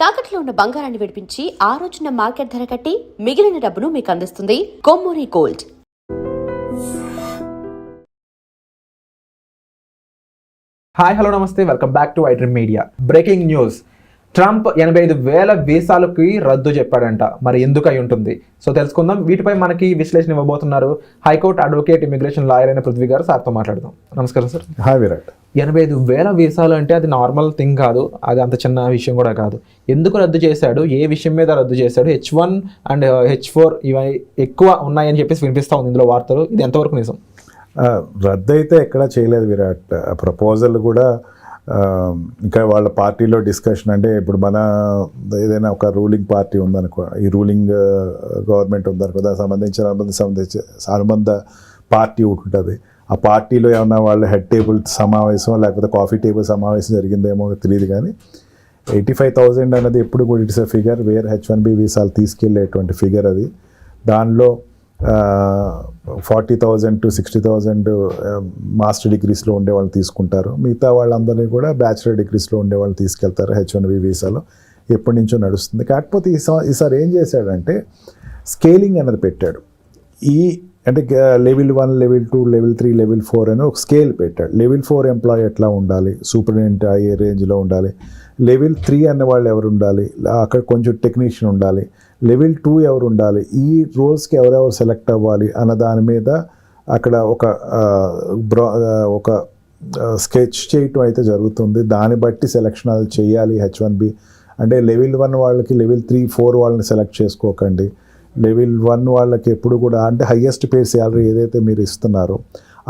తాకట్లో ఉన్న బంగారాన్ని విడిపించి ఆ రోజున మార్కెట్ ధర కట్టి మిగిలిన డబ్బును మీకు అందిస్తుంది కొమ్మూరి గోల్డ్. హాయ్ హలో నమస్తే, welcome back to iDream media. Breaking news, Trump 85,000 వీసాలకి రద్దు చెప్పాడంట. మరి ఎందుకు అయి ఉంటుంది? సో తెలుసుకుందాం. వీటిపై మనకి విశ్లేషణ ఇవ్వబోతున్నారు హైకోర్టు అడ్వకేట్, ఇమిగ్రేషన్ లాయర్ అయిన పృథ్వీ గారు. సార్తో మాట్లాడదాం. నమస్కారం సార్. హాయ్ విరాట్. 85,000 వీసాలు అంటే అది నార్మల్ థింగ్ కాదు, అది అంత చిన్న విషయం కూడా కాదు. ఎందుకు రద్దు చేశాడు, ఏ విషయం మీద రద్దు చేశాడు? H1 అండ్ H4 ఇవి ఎక్కువ ఉన్నాయని చెప్పేసి వినిపిస్తూ ఉంది ఇందులో వార్తలు. ఇది ఎంతవరకు నిజం? రద్దు అయితే ఎక్కడా చేయలేదు విరాట్. ప్రపోజల్ కూడా ఇంకా వాళ్ళ పార్టీలో డిస్కషన్, అంటే ఇప్పుడు మన ఏదైనా ఒక రూలింగ్ పార్టీ ఉందనుకో, ఈ రూలింగ్ గవర్నమెంట్ ఉందనుకో, దానికి సంబంధించిన అనుబంధ పార్టీ ఒకటి ఉంటుంది. ఆ పార్టీలో ఏమన్నా వాళ్ళ హెడ్ టేబుల్ సమావేశం లేకపోతే కాఫీ టేబుల్ సమావేశం జరిగిందేమో తెలియదు, కానీ 85,000 అనేది ఎప్పుడు కూడా it's a figure wear H1B వీసాలు తీసుకెళ్లేటువంటి ఫిగర్ అది. దానిలో 40,000 to 60,000 మాస్టర్ డిగ్రీస్లో ఉండే వాళ్ళు తీసుకుంటారు. మిగతా వాళ్ళందరినీ కూడా బ్యాచిలర్ డిగ్రీస్లో ఉండే వాళ్ళు తీసుకెళ్తారు. H1B వీసాలో ఎప్పటి నుంచో నడుస్తుంది. కాకపోతే ఈసారి ఏం చేశాడంటే స్కేలింగ్ అనేది పెట్టాడు. అంటే లెవెల్ 1, లెవెల్ 2, లెవెల్ 3, లెవెల్ 4 అని ఒక స్కేల్ పెట్టాడు. లెవెల్ 4 ఎంప్లాయీ ఎట్లా ఉండాలి, సూపరింటెండెంట్ అయ్యే రేంజ్లో ఉండాలి. లెవెల్ 3 అనే వాళ్ళు ఎవరు ఉండాలి, అక్కడ కొంచెం టెక్నీషియన్ ఉండాలి. లెవెల్ 2 ఎవరు ఉండాలి, ఈ రోల్స్కి ఎవరెవరు సెలెక్ట్ అవ్వాలి అన్న దాని మీద అక్కడ ఒక స్కెచ్ చేయటం అయితే జరుగుతుంది. దాన్ని బట్టి సెలెక్షన్ అది చేయాలి. H1B అంటే లెవెల్ 1 వాళ్ళకి లెవెల్ 3, 4 వాళ్ళని సెలెక్ట్ చేసుకోకండి. లెవెల్ 1 వాళ్ళకి ఎప్పుడు కూడా అంటే హయ్యెస్ట్ పే శాలరీ ఏదైతే మీరు ఇస్తున్నారో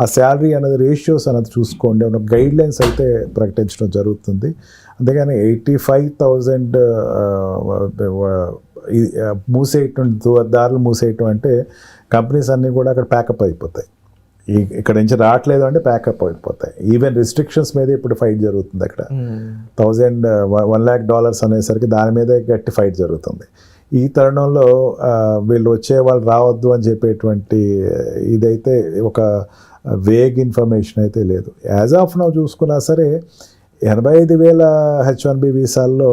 ఆ శాలరీ అనేది రేషియోస్ అనేది చూసుకోండి. ఒక గైడ్ లైన్స్ అయితే ప్రకటించడం జరుగుతుంది. అంతేగాని 85,000 మూసేయటం, దారులు మూసేయటం అంటే కంపెనీస్ అన్నీ కూడా అక్కడ ప్యాకప్ అయిపోతాయి. ఇక్కడ నుంచి రావట్లేదు అంటే ప్యాకప్ అయిపోతాయి. ఈవెన్ రిస్ట్రిక్షన్స్ మీద ఇప్పుడు ఫైట్ జరుగుతుంది. అక్కడ $1 lakh అనేసరికి దాని మీదే గట్టి ఫైట్ జరుగుతుంది. ఈ తరుణంలో వీళ్ళు వచ్చే వాళ్ళు రావద్దు అని చెప్పేటువంటి ఇదైతే ఒక వేగ్ ఇన్ఫర్మేషన్ అయితే లేదు. యాజ్ ఆఫ్ నౌ చూసుకున్నా సరే 85,000 H1B వీసాల్లో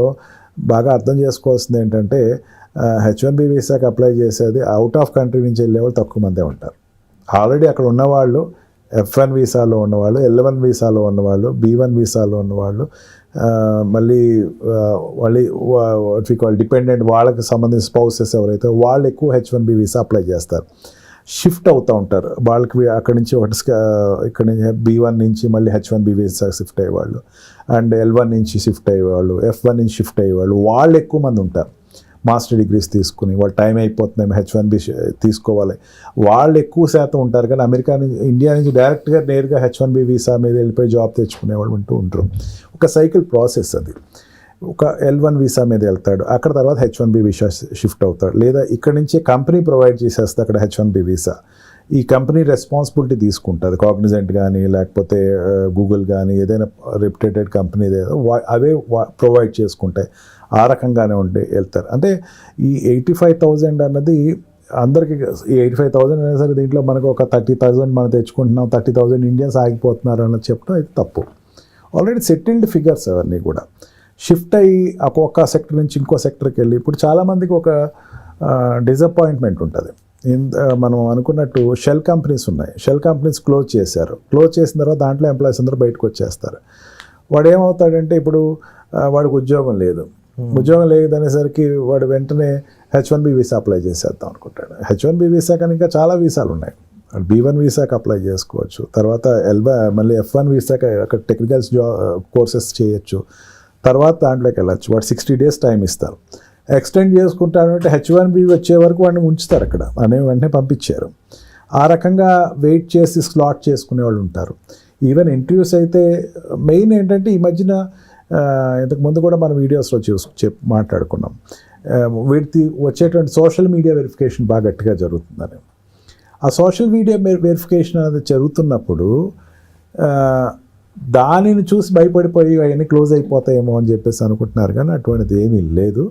బాగా అర్థం చేసుకోవాల్సింది ఏంటంటే H1B వీసాకి అప్లై చేసేది అవుట్ ఆఫ్ కంట్రీ నుంచి వెళ్ళేవాళ్ళు తక్కువ మందే ఉంటారు. ఆల్రెడీ అక్కడ ఉన్నవాళ్ళు F1 వీసాలో ఉన్నవాళ్ళు, L1 వీసాలో ఉన్నవాళ్ళు, B1 వీసాలో ఉన్నవాళ్ళు, మళ్ళీ డిపెండెంట్ వాళ్ళకి సంబంధించిన స్పౌసెస్ ఎవరైతే వాళ్ళు ఎక్కువ H1B వీసా అప్లై చేస్తారు. షిఫ్ట్ అవుతూ ఉంటారు. వాళ్ళకి అక్కడి నుంచి ఇక్కడ నుంచి B1 నుంచి మళ్ళీ H1B వీసా షిఫ్ట్ అయ్యేవాళ్ళు, అండ్ L1 నుంచి షిఫ్ట్ అయ్యేవాళ్ళు, F1 నుంచి షిఫ్ట్ అయ్యేవాళ్ళు, వాళ్ళు ఎక్కువ మంది ఉంటారు. మాస్టర్ డిగ్రీస్ తీసుకుని వాళ్ళు టైం అయిపోతున్నాయి H1B తీసుకోవాలి, వాళ్ళు ఎక్కువ శాతం ఉంటారు. కానీ అమెరికా నుంచి, ఇండియా నుంచి డైరెక్ట్గా నేరుగా H1B వీసా మీద వెళ్ళిపోయి జాబ్ తెచ్చుకునే వాళ్ళు ఉంటారు. ఒక సైకిల్ ప్రాసెస్ అది. ఒక L1 వీసా మీద వెళ్తాడు, అక్కడ తర్వాత H1B వీసా షిఫ్ట్ అవుతాడు. లేదా ఇక్కడ నుంచే కంపెనీ ప్రొవైడ్ చేసేస్తే అక్కడ H1B వీసా ఈ కంపెనీ రెస్పాన్సిబిలిటీ తీసుకుంటుంది. కాగ్నిజెంట్ కానీ లేకపోతే గూగుల్ కానీ ఏదైనా రెప్యుటేటెడ్ కంపెనీ అవే ప్రొవైడ్ చేసుకుంటాయి. ఆ రకంగానే వెళ్తారు. అంటే ఈ 85,000 అన్నది అందరికీ, ఈ 85,000 అయినా సరే దీంట్లో మనకు ఒక 30,000 మనం తెచ్చుకుంటున్నాం, 30,000 ఇండియన్స్ ఆగిపోతున్నారు అన్నది చెప్పడం అయితే తప్పు. ఆల్రెడీ సెటిల్డ్ ఫిగర్స్ అవన్నీ కూడా షిఫ్ట్ అయ్యి ఒక్కొక్క సెక్టర్ నుంచి ఇంకో సెక్టర్కి వెళ్ళి ఇప్పుడు చాలామందికి ఒక డిసప్పాయింట్మెంట్ ఉంటుంది. మనం అనుకున్నట్టు షెల్ కంపెనీస్ ఉన్నాయి, షెల్ కంపెనీస్ క్లోజ్ చేశారు. క్లోజ్ చేసిన తర్వాత దాంట్లో ఎంప్లాయీస్ అందరూ బయటకు వచ్చేస్తారు. వాడు ఏమవుతాడంటే ఇప్పుడు వాడికి ఉద్యోగం లేదు, ఉద్యోగం లేదనేసరికి వాడు వెంటనే H1B వీసా అప్లై చేసేద్దాం అనుకుంటాడు. H1B వీసా కానీ ఇంకా చాలా వీసాలు ఉన్నాయి. B1 వీసాకి అప్లై చేసుకోవచ్చు, తర్వాత మళ్ళీ F1 వీసాకి అక్కడ టెక్నికల్ కోర్సెస్ చేయొచ్చు, తర్వాత దాంట్లోకి వెళ్ళచ్చు. వాడు 60 days టైం ఇస్తారు. ఎక్స్టెండ్ చేసుకుంటానంటే H1B వచ్చే వరకు వాడిని ఉంచుతారు అక్కడ, వెంటనే పంపించారు. ఆ రకంగా వెయిట్ చేసి స్లాట్ చేసుకునే వాళ్ళు ఉంటారు. ఈవెన్ ఇంటర్వ్యూస్ అయితే మెయిన్ ఏంటంటే ఈ మధ్యన ఇంతకుముందు కూడా మనం వీడియోస్లో మాట్లాడుకున్నాం, వీటి వచ్చేటువంటి సోషల్ మీడియా వెరిఫికేషన్ బాగా గట్టిగా జరుగుతుందని. ఆ సోషల్ మీడియా వెరిఫికేషన్ అనేది జరుగుతున్నప్పుడు దానిని చూసి భయపడిపోయి అవన్నీ క్లోజ్ అయిపోతాయేమో అని చెప్పేసి అనుకుంటున్నారు, కానీ అటువంటిది ఏమీ లేదు.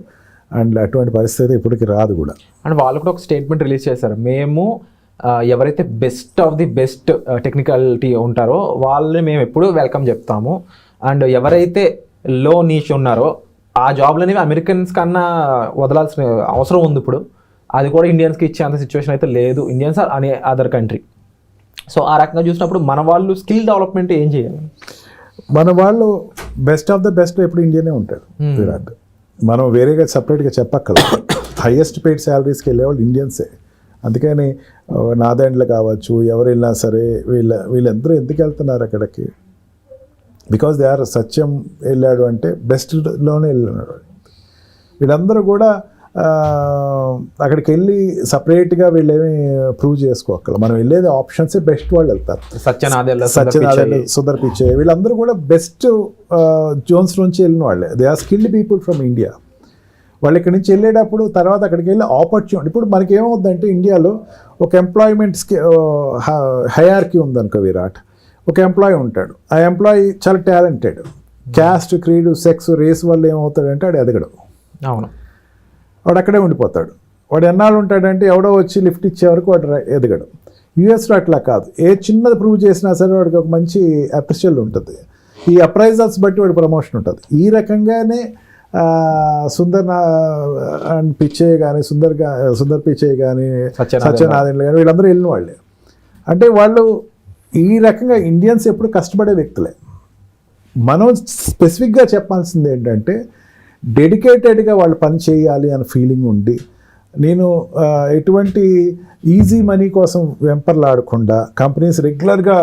అండ్ అటువంటి పరిస్థితి ఇప్పటికి రాదు కూడా. అండ్ వాళ్ళు కూడా ఒక స్టేట్మెంట్ రిలీజ్ చేశారు, మేము ఎవరైతే best of the best technicality ఉంటారో వాళ్ళని మేము ఎప్పుడూ వెల్కమ్ చెప్తాము, అండ్ ఎవరైతే లో నీష్ ఉన్నారో ఆ జాబ్లు అనేవి అమెరికన్స్ కన్నా వదలాల్సిన అవసరం ఉంది ఇప్పుడు. అది కూడా ఇండియన్స్కి ఇచ్చే అంత సిచ్యువేషన్ అయితే లేదు, ఇండియన్స్ అనే అదర్ కంట్రీ. సో ఆ రకంగా చూసినప్పుడు మన వాళ్ళు స్కిల్ డెవలప్మెంట్ ఏం చేయాలి? మన వాళ్ళు బెస్ట్ ఆఫ్ ద బెస్ట్ ఎప్పుడు ఇండియానే ఉంటాడు విరాట్. మనం వేరేగా సపరేట్గా చెప్పక్కర్లేదు. హైయెస్ట్ పెయిడ్ శాలరీస్కి వెళ్ళేవాళ్ళు ఇండియన్సే. అందుకని నాదెండ్లు కావచ్చు, ఎవరు వెళ్ళినా సరే వీళ్ళందరూ ఎందుకు వెళ్తున్నారు అక్కడికి? బికాజ్ దే ఆర్ సత్యం వెళ్ళాడు అంటే బెస్ట్లోనే వెళ్ళినాడు. వీళ్ళందరూ కూడా అక్కడికి వెళ్ళి సపరేట్గా వీళ్ళేమి ప్రూవ్ చేసుకోవాలి. మనం వెళ్ళేది ఆప్షన్సే బెస్ట్ వాళ్ళు వెళ్తారు. సత్యనాదెల్ల, సుందర్ పిచ్చయ్య వీళ్ళందరూ కూడా బెస్ట్ జోన్స్ నుంచి వెళ్ళిన వాళ్ళే. They are skilled people from India. వాళ్ళు ఇక్కడి నుంచి వెళ్ళేటప్పుడు తర్వాత అక్కడికి వెళ్ళి ఆపర్చునిటీ. ఇప్పుడు మనకి ఏమవుతుందంటే ఇండియాలో ఒక ఎంప్లాయ్మెంట్స్కి హైయార్కీ ఉందనుకో విరాట్. ఒక ఎంప్లాయీ ఉంటాడు, ఆ ఎంప్లాయీ చాలా టాలెంటెడ్. క్యాస్ట్, క్రీడు, సెక్స్, రేస్ వల్ల ఏమవుతాడంటే వాడు ఎదగడు. అవును, వాడు అక్కడే ఉండిపోతాడు. వాడు ఎన్నాళ్ళు ఉంటాడంటే ఎవడో వచ్చి లిఫ్ట్ ఇచ్చే వరకు వాడు ఎదగడు. యూఎస్లో అట్లా కాదు. ఏ చిన్నది ప్రూవ్ చేసినా సరే వాడికి ఒక మంచి అప్రిషియల్ ఉంటుంది. ఈ అప్రైజల్స్ బట్టి వాడి ప్రమోషన్ ఉంటుంది. ఈ రకంగానే సుందర్ పిచ్చయ్య కానీ సుందర్ పిచ్చయ్య కానీ సత్యనారాయణ కానీ వీళ్ళందరూ వెళ్ళిన వాళ్ళే. అంటే వాళ్ళు ఈ రకంగా ఇండియన్స్ ఎప్పుడు కష్టపడే వ్యక్తులే. మనం స్పెసిఫిక్గా చెప్పాల్సింది ఏంటంటే డెడికేటెడ్గా వాళ్ళు పని చేయాలి అనే ఫీలింగ్ ఉండి, నేను ఎటువంటి ఈజీ మనీ కోసం వెంపర్లాడకుండా కంపెనీస్ రెగ్యులర్గా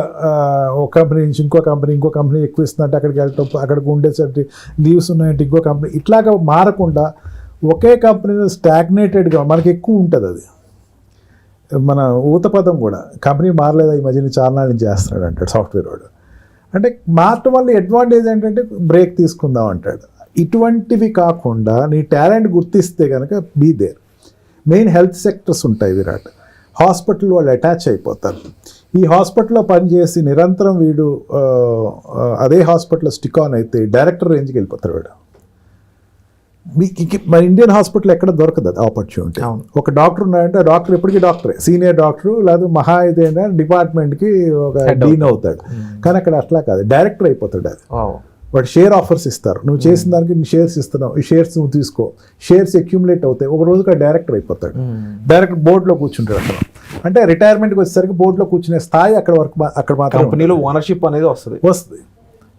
ఒక కంపెనీ నుంచి ఇంకో కంపెనీ ఎక్కువ ఇస్తుందంటే అక్కడికి వెళ్ళటం, అక్కడికి ఉండేసరికి లీవ్స్ ఉన్నాయంటే ఇంకో కంపెనీ, ఇట్లాగా మారకుండా ఒకే కంపెనీలో స్టాగ్నేటెడ్గా మనకి ఎక్కువ ఉంటుంది. అది మన ఊతపదం కూడా కంపెనీ మారలేదా ఈ మధ్యన చాలా నాళ్ళు చేస్తున్నాడు అంటాడు సాఫ్ట్వేర్ వాడు. అంటే మారటం వల్ల అడ్వాంటేజ్ ఏంటంటే బ్రేక్ తీసుకుందాం అంటాడు. ఇటువంటివి కాకుండా నీ టాలెంట్ గుర్తిస్తే కనుక be there. Main health sectors ఉంటాయి విరాట్. హాస్పిటల్ వాళ్ళు అటాచ్ అయిపోతారు. ఈ హాస్పిటల్లో పనిచేసి నిరంతరం వీడు అదే హాస్పిటల్లో స్టిక్ ఆన్ అయితే డైరెక్టర్ రేంజ్కి వెళ్ళిపోతారు వీడు. మీకు మన ఇండియన్ హాస్పిటల్ ఎక్కడ దొరకదు అది ఆపర్చునిటీ. ఒక డాక్టర్ ఉన్నాడంటే ఆ డాక్టర్ ఎప్పటికీ డాక్టరే, సీనియర్ డాక్టరు, లేదా మహా అయితే డిపార్ట్మెంట్కి ఒక డీన్ అవుతాడు. కానీ అక్కడ అట్లా కాదు, డైరెక్టర్ అయిపోతాడు. అది వాడు షేర్ ఆఫర్స్ ఇస్తారు, నువ్వు చేసిన దానికి షేర్స్ ఇస్తున్నావు, ఈ షేర్స్ నువ్వు తీసుకో. షేర్స్ అక్యూములేట్ అవుతాయి, ఒక రోజుకి ఆ డైరెక్టర్ అయిపోతాడు. డైరెక్టర్ బోర్డులో కూర్చుంటాడు అక్కడ. అంటే రిటైర్మెంట్కి వచ్చేసరికి బోర్డులో కూర్చునే స్థాయి అక్కడ వరకు అక్కడ మాత్రం కంపెనీలో ఓనర్షిప్ అనేది వస్తుంది.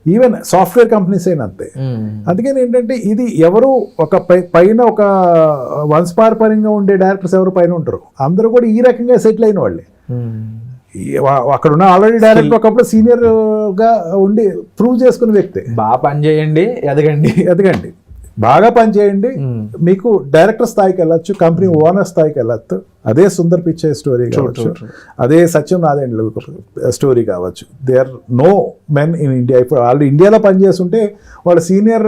ఈవెన్ సాఫ్ట్వేర్ కంపెనీస్ అయినా అంతే. అందుకని ఏంటంటే ఇది ఎవరు ఒక పైన ఒక వంశపారపర్యంగా ఉండే డైరెక్టర్స్ ఎవరు పైన ఉంటారు, అందరూ కూడా ఈ రకంగా సెటిల్ అయిన వాళ్ళే. అక్కడ ఉన్న ఆల్రెడీ డైరెక్టర్ ఒకప్పుడు సీనియర్గా ఉండి ప్రూవ్ చేసుకున్న వ్యక్తి. బాగా పని చేయండి, ఎదగండి, బాగా పని చేయండి, మీకు డైరెక్టర్ స్థాయికి వెళ్ళొచ్చు, కంపెనీ ఓనర్ స్థాయికి వెళ్ళొచ్చు. అదే సుందర్ పిచ్చయ్య స్టోరీ కావచ్చు, అదే సత్యం నారాయణ స్టోరీ కావచ్చు. They are no men in India. ఇప్పుడు వాళ్ళు ఇండియాలో పనిచేస్తుంటే వాళ్ళు సీనియర్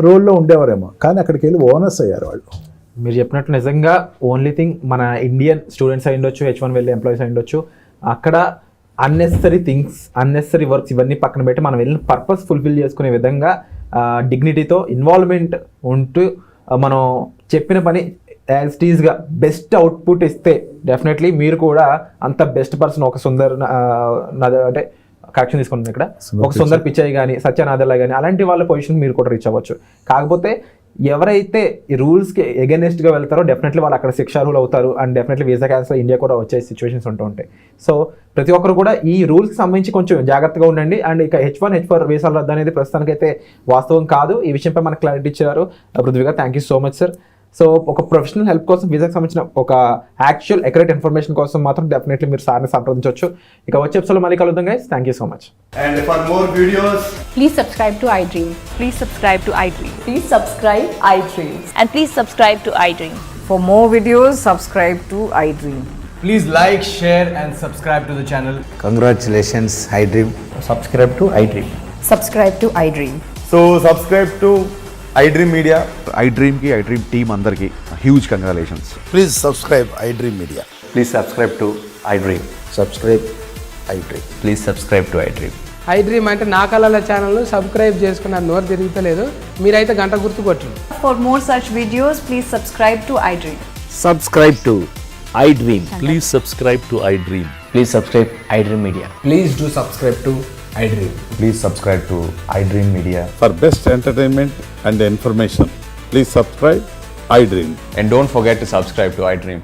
రోల్లో ఉండేవారేమో, కానీ అక్కడికి వెళ్ళి ఓనర్స్ అయ్యారు వాళ్ళు. మీరు చెప్పినట్టు నిజంగా ఓన్లీ థింగ్ మన ఇండియన్ స్టూడెంట్స్ అయి ఉండొచ్చు, H1 వెళ్ళే ఎంప్లాయీస్ అయి ఉండొచ్చు, అక్కడ అన్నెసరీ థింగ్స్, అన్నెసరీ వర్క్స్ ఇవన్నీ పక్కన పెట్టి మనం వెళ్ళిన పర్పస్ ఫుల్ఫిల్ చేసుకునే విధంగా డిగ్నిటీతో ఇన్వాల్వ్మెంట్ ఉంటూ మనం చెప్పిన పని యాజ్ టీజ్గా బెస్ట్ అవుట్పుట్ ఇస్తే డెఫినెట్లీ మీరు కూడా అంత బెస్ట్ పర్సన్. ఒక సుందర్ అంటే కరెక్షన్ తీసుకుంటుంది ఇక్కడ, ఒక సుందర్ పిచ్చయ్య కానీ సత్యనాదెల్ల కానీ అలాంటి వాళ్ళ పొజిషన్ మీరు కూడా రీచ్ అవ్వచ్చు. కాకపోతే ఎవరైతే ఈ రూల్స్కి ఎగెనెస్ట్గా వెళ్తారో డెఫినెట్లీ వాళ్ళు అక్కడ శిక్షార్హులు అవుతారు. And definitely visa cancel India కూడా వచ్చే సిచ్యువేషన్స్ ఉంటూ ఉంటాయి. సో ప్రతి ఒక్కరు కూడా ఈ రూల్స్కి సంబంధించి కొంచెం జాగ్రత్తగా ఉండండి. అండ్ ఇక H1, H4 వీసాల రద్దు అనేది ప్రస్తుతానికైతే వాస్తవం కాదు. ఈ విషయంపై మనకు క్లారిటీ ఇచ్చారు పృథ్వీ గారు. Thank you so much sir. So ఒక ప్రొఫెషనల్ హెల్ప్ కోసం, వీసాకి సంబంధించిన ఒక యాక్చువల్ అక్యురేట్ ఇన్ఫర్మేషన్ కోసం మాత్రం డెఫినెట్లీ మీరు సార్ని సంప్రదించవచ్చు. ఇక వచ్చే ఎపిసోడ్లో మళ్ళీ కలుద్దాం guys. Thank you so much. And for more videos, Please subscribe to iDream. Please subscribe to iDream. Please subscribe iDream. And please subscribe to iDream. For more videos, subscribe to iDream. please like, share and subscribe to the channel. Congratulations, iDream. Subscribe to iDream. Subscribe to iDream. So subscribe to iDream Media. iDream की iDream team अंदर की huge congratulations. Please subscribe iDream Media. Please subscribe to iDream. Subscribe iDream. Please subscribe to iDream. iDream అంటే నా కళల ఛానల్ను subscribe చేసుకున్నారు, నోరు తిరుగుతలేదు. మీరైతే గంట గుర్తు కొట్టండి. For more such videos, please subscribe to iDream. Subscribe to iDream. Please subscribe to iDream. Please subscribe iDream Media. Please do subscribe to iDream. Please subscribe to iDream Media. For best entertainment and information, please subscribe iDream. And don't forget to subscribe to iDream.